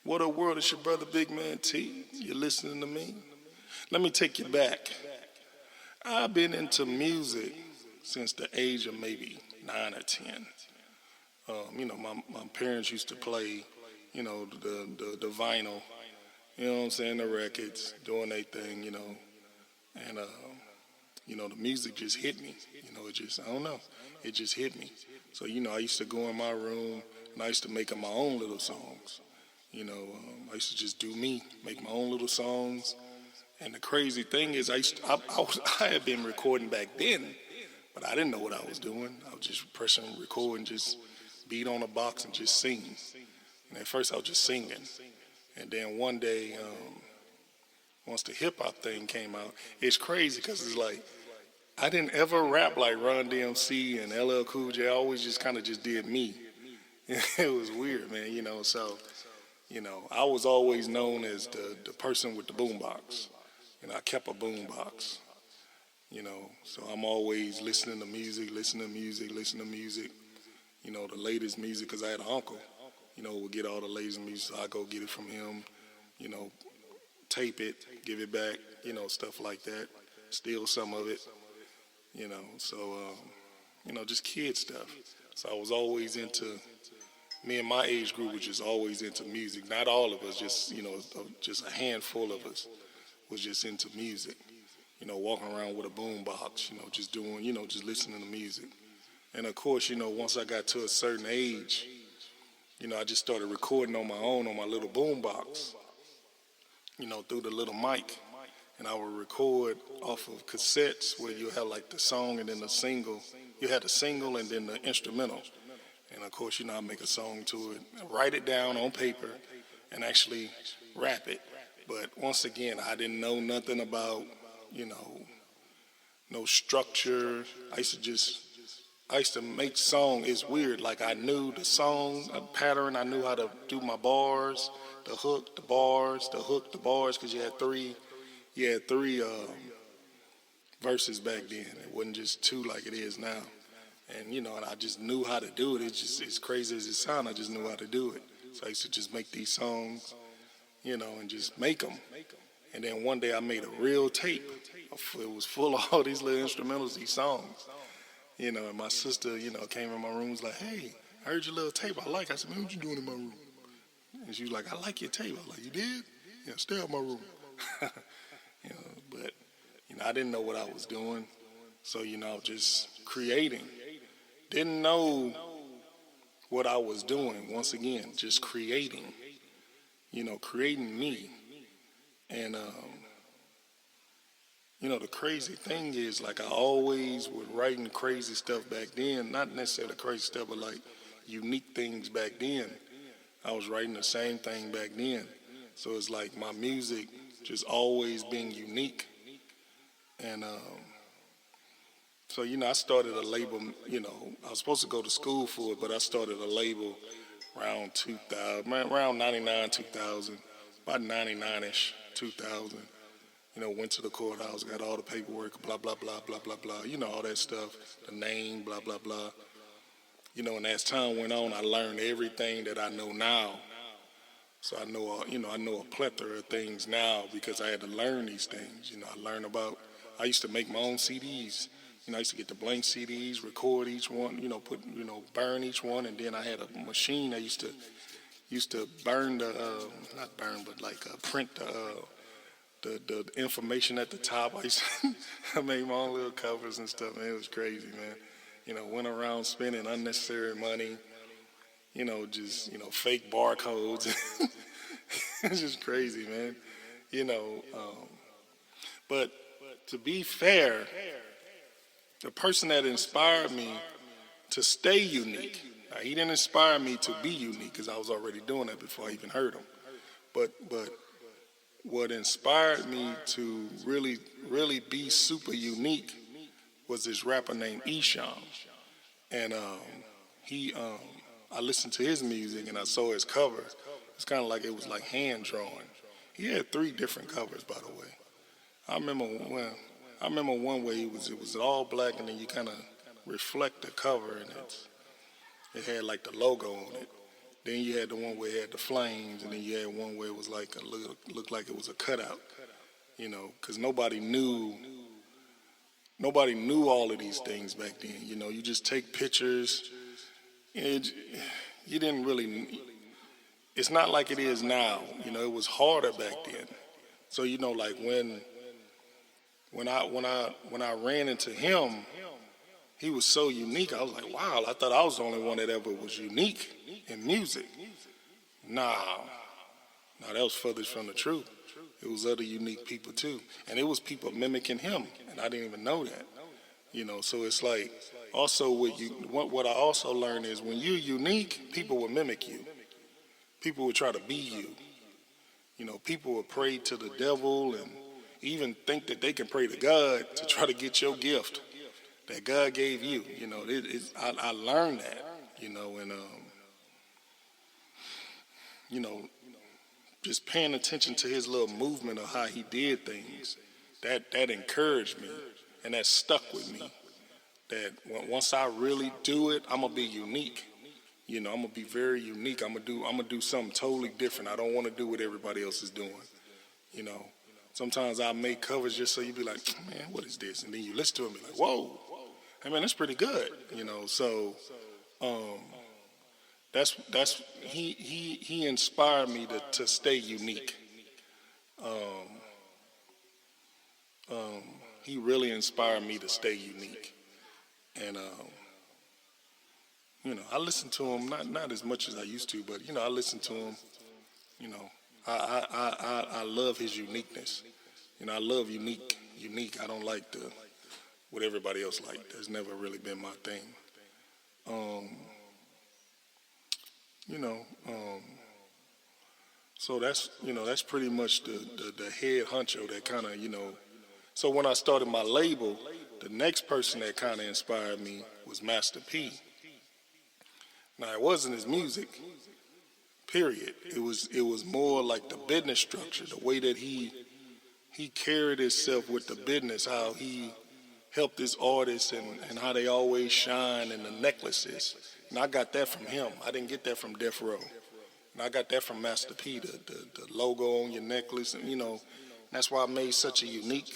What up, world? It's your brother Big Man T. You're listening to me. Let me take you back. I've been into music since the age of maybe 9 or 10. My parents used to play, the vinyl, the records, doing their thing, and the music just hit me. I don't know, it just hit me. So, I used to go in my room and I used to make up my own little songs. I used to just do me, make my own little songs. And the crazy thing is, I had been recording back then, but I didn't know what I was doing. I was just pressing record and just beat on a box and just sing. And at first I was just singing. And then one day, once the hip hop thing came out, it's crazy because it's like, I didn't ever rap like Run DMC and LL Cool J. I always just kind of just did me. It was weird, man, so, I was always known as the person with the boombox. I kept a boombox, so I'm always listening to music, the latest music, because I had an uncle, would get all the latest music, so I go get it from him, tape it, give it back, stuff like that, steal some of it, just kid stuff. So I was always into, me and my age group was just always into music. Not all of us, just a handful of us was just into music. Walking around with a boom box, just doing, just listening to music. And of course, once I got to a certain age, I just started recording on my own on my little boom box, through the little mic. And I would record off of cassettes where you had like the song and then the single. You had the single and then the instrumental. And of course, I make a song to it, write it down on paper, and actually rap it. But once again, I didn't know nothing about, no structure. I used to make song. It's weird. Like I knew the song pattern. I knew how to do my bars, the hook, the bars, the hook, the bars, because you had three verses back then. It wasn't just two like it is now. And, and I just knew how to do it. It's crazy as it sounds, I just knew how to do it. So I used to just make these songs, and just make them. And then one day I made a real tape. It was full of all these little instrumentals, these songs. And my sister, came in my room and was like, "Hey, I heard your little tape. I like it." I said, "Man, what you doing in my room?" And she was like, "I like your tape." I was like, "You did?" "Yeah, stay out of my room." But, I didn't know what I was doing. So, just creating. Didn't know what I was doing. Once again, just creating. Creating me. And, the crazy thing is, like, I always was writing crazy stuff back then. Not necessarily crazy stuff, but, like, unique things back then. I was writing the same thing back then. So it's like my music just always being unique. And, so, I started a label, I was supposed to go to school for it, but I started a label around 2000, around 99, 2000, about 99-ish, 2000. Went to the courthouse, got all the paperwork, blah, blah, blah, blah, blah, blah, all that stuff, the name, blah, blah, blah. And as time went on, I learned everything that I know now. So I know, I know a plethora of things now because I had to learn these things. I used to make my own CDs. I used to get the blank CDs, record each one, burn each one, and then I had a machine I used to burn not burn, but like print the information at the top. I made my own little covers and stuff, man. It was crazy, man. Went around spending unnecessary money, fake barcodes. It's just crazy, man. But to be fair, the person that inspired me to stay unique, now, he didn't inspire me to be unique because I was already doing that before I even heard him. But what inspired me to really, really be super unique was this rapper named Esham. And I listened to his music and I saw his cover. It's kind of like it was like hand drawn. He had 3 different covers, by the way. I remember one where it was all black, and then you kind of reflect the cover, and it had like the logo on it. Then you had the one where it had the flames, and then you had one where it was like looked like it was a cutout. You know, because nobody knew all of these things back then. You know, you just take pictures. You didn't really. It's not like it is now. You know, it was harder back then. So you know, like when I ran into him, he was so unique. I was like, wow, I thought I was the only one that ever was unique in music. Nah, that was furthest from the truth. It was other unique people too, and it was people mimicking him, and I didn't even know that. You know, so it's like also what I also learned is when you're unique, people will mimic you. People will try to be you. You know, people will pray to the devil and even think that they can pray to God to try to get your gift that God gave you. You know, I learned that. You know, and you know, just paying attention to his little movement of how he did things, that encouraged me, and that stuck with me. That once I really do it, I'm gonna be unique. You know, I'm gonna be very unique. I'm gonna do something totally different. I don't want to do what everybody else is doing. You know, sometimes I make covers just so you be like, man, what is this? And then you listen to it and be like, whoa, hey man, that's pretty good. You know, so that's he inspired me to stay unique. He really inspired me to stay unique, and you know, I listen to him not as much as I used to, but you know, I listen to him. You know, I love his uniqueness. You know, I love unique. I don't like what everybody else like. That's never really been my thing. You know, so that's pretty much the head honcho that kind of, you know. So when I started my label, the next person that kind of inspired me was Master P. Now it wasn't his music, period. It was more like the business structure, the way that he carried himself with the business, how he helped his artists and how they always shine, and the necklaces. And I got that from him. I didn't get that from Death Row. And I got that from Master P, the logo on your necklace. And, you know, that's why I made such a unique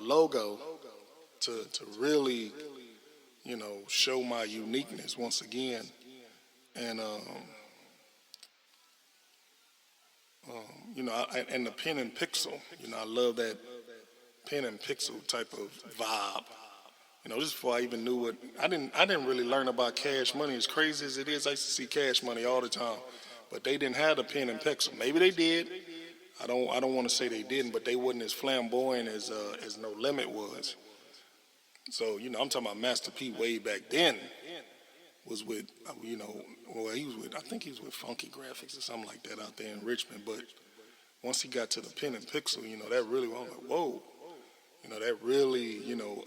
logo to really, you know, show my uniqueness once again. And, you know, and the pen and pixel, you know, I love that pen and pixel type of vibe. You know, just before I even knew what, I didn't really learn about Cash Money. As crazy as it is, I used to see Cash Money all the time. But they didn't have the pen and pixel. Maybe they did. I don't want to say they didn't, but they wasn't as flamboyant as No Limit was. So, you know, I'm talking about Master P way back then was with, you know, well, I think he was with Funky Graphics or something like that out there in Richmond. But once he got to the pen and pixel, you know, that really, I was like, whoa. You know, that really, you know,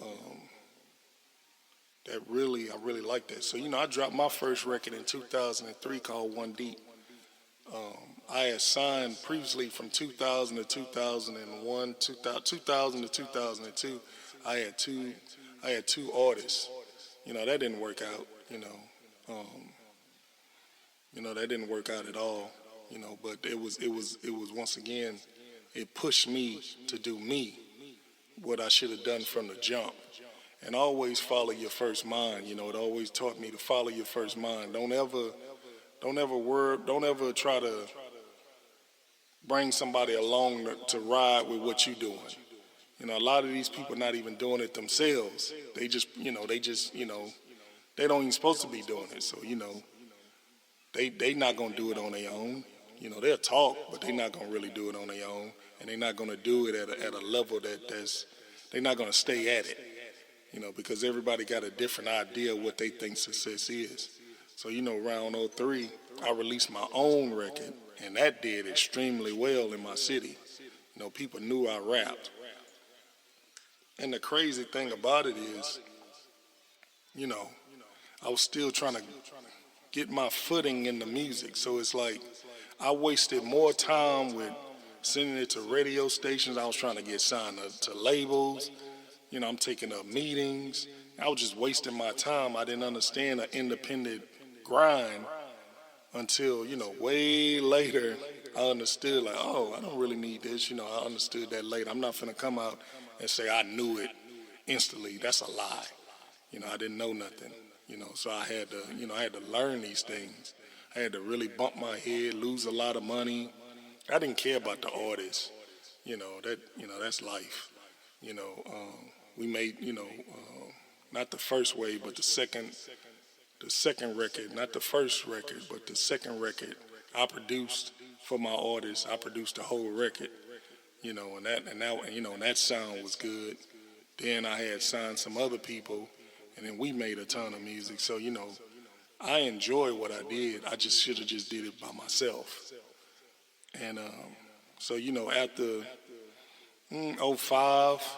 I really like that. So, you know, I dropped my first record in 2003 called One Deep. I had signed previously from 2000 to 2001, 2000 to 2002. I had two artists. You know, that didn't work out. You know, that didn't work out at all. You know, but it was once again, it pushed me to do me, what I should have done from the jump. And always follow your first mind. You know, it always taught me to follow your first mind. Don't ever try to bring somebody along to ride with what you're doing. You know, a lot of these people not even doing it themselves. They don't even supposed to be doing it. So, you know, they not gonna do it on their own. You know, they'll talk, but they're not gonna really do it on their own, and they're not gonna do it at a level they're not gonna stay at it. You know, because everybody got a different idea of what they think success is. So, you know, around 03, I released my own record, and that did extremely well in my city. You know, people knew I rapped. And the crazy thing about it is, you know, I was still trying to get my footing in the music. So it's like I wasted more time with sending it to radio stations. I was trying to get signed to labels. You know, I'm taking up meetings. I was just wasting my time. I didn't understand an independent grind until, way later, I understood, like, oh, I don't really need this. I understood that later. I'm not finna come out and say I knew it instantly. That's a lie. I didn't know nothing. So I had to, I had to learn these things. I had to really bump my head, lose a lot of money. I didn't care about the artists. That's life. We made, not the first wave, but the second record, not the first record, but the second record I produced for my artists. I produced the whole record, and that sound was good. Then I had signed some other people, and then we made a ton of music. So, I enjoy what I did. I just should have just did it by myself. And so, after '05,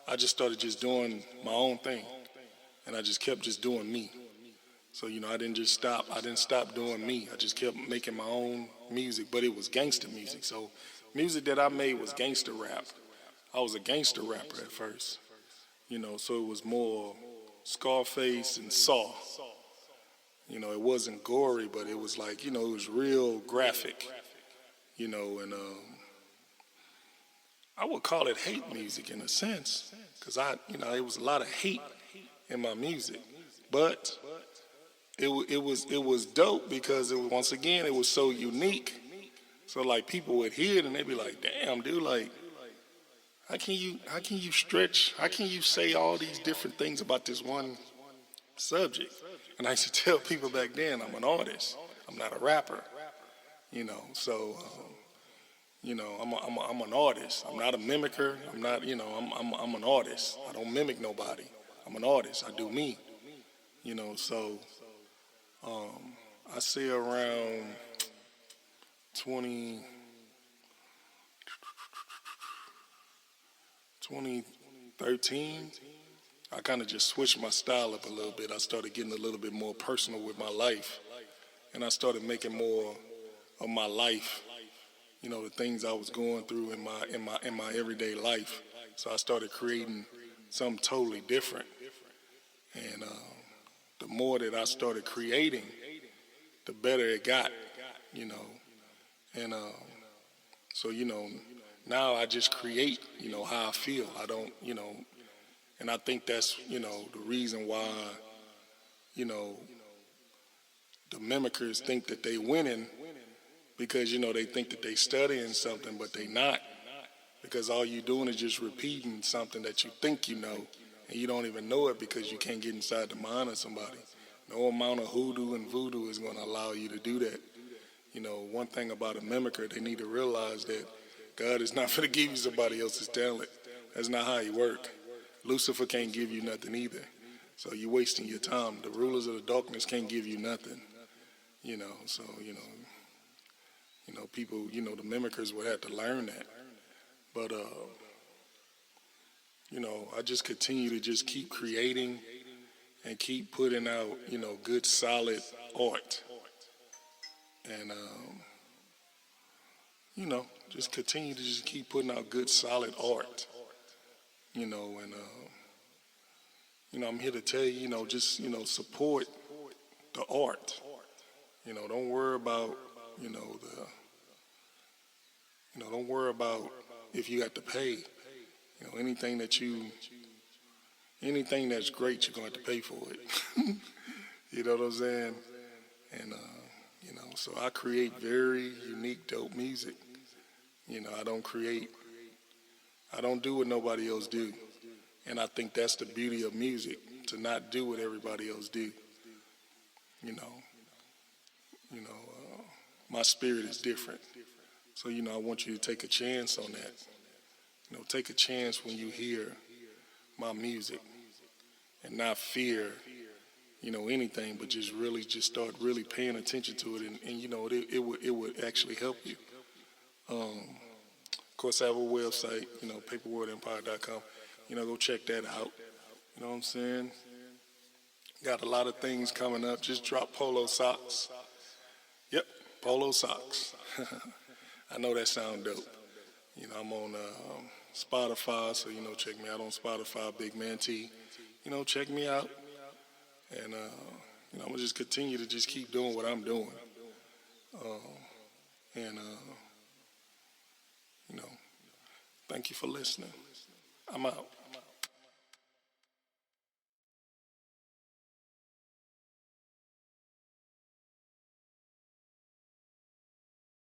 I just started just doing my own thing, and I just kept just doing me. So, I didn't just stop. I didn't stop doing me. I just kept making my own music, but it was gangster music. So, music that I made was gangster rap. I was a gangster rapper at first, so it was more Scarface and Saw. It wasn't gory, but it was like, it was real graphic, and I would call it hate music in a sense, because it was a lot of hate in my music, but it was dope because once again, it was so unique. So like people would hear it and they'd be like, damn, dude, like, how can you stretch? How can you say all these different things about this one subject? And I used to tell people back then, I'm an artist. I'm not a rapper. So I'm an artist. I'm not a mimicker. I'm not, I'm an artist. I don't mimic nobody. I'm an artist. I do me. So I say around 2013, I kind of just switched my style up a little bit. I started getting a little bit more personal with my life, and I started making more of my life, the things I was going through in my everyday life. So I started creating something totally different, and the more that I started creating, the better it got, and so now I just create, how I feel. I don't, and I think that's, the reason why, the mimickers think that they winning, because, they think that they studying something, but they not, because all you doing is just repeating something that you think you know, and you don't even know it because you can't get inside the mind of somebody. No amount of hoodoo and voodoo is going to allow you to do that. One thing about a mimicker, they need to realize that God is not going to give you somebody else's talent. That's not how he work. Lucifer can't give you nothing either. So you're wasting your time. The rulers of the darkness can't give you nothing. So, people, the mimickers would have to learn that. But, I just continue to just keep creating and keep putting out, good, solid art. And, just continue to just keep putting out good, solid art, and, I'm here to tell you, just, support the art. Don't worry about, don't worry about if you have to pay. Anything that's great, you're going to have to pay for it. You know what I'm saying? And, so I create very unique, dope music. I don't do what nobody else do. And I think that's the beauty of music, to not do what everybody else do. My spirit is different. So, I want you to take a chance on that. Take a chance when you hear my music and not fear, anything, but just really just start really paying attention to it. And it would actually help you. Of course, I have a website, paperworldempire.com. Go check that out. You know what I'm saying? Got a lot of things coming up. Just drop polo socks. Yep, polo socks. I know that sound dope. I'm on Spotify, so, check me out on Spotify, Big Man T. Check me out. And, I'm going to just continue to just keep doing what I'm doing. And, you know, thank you for listening. I'm out.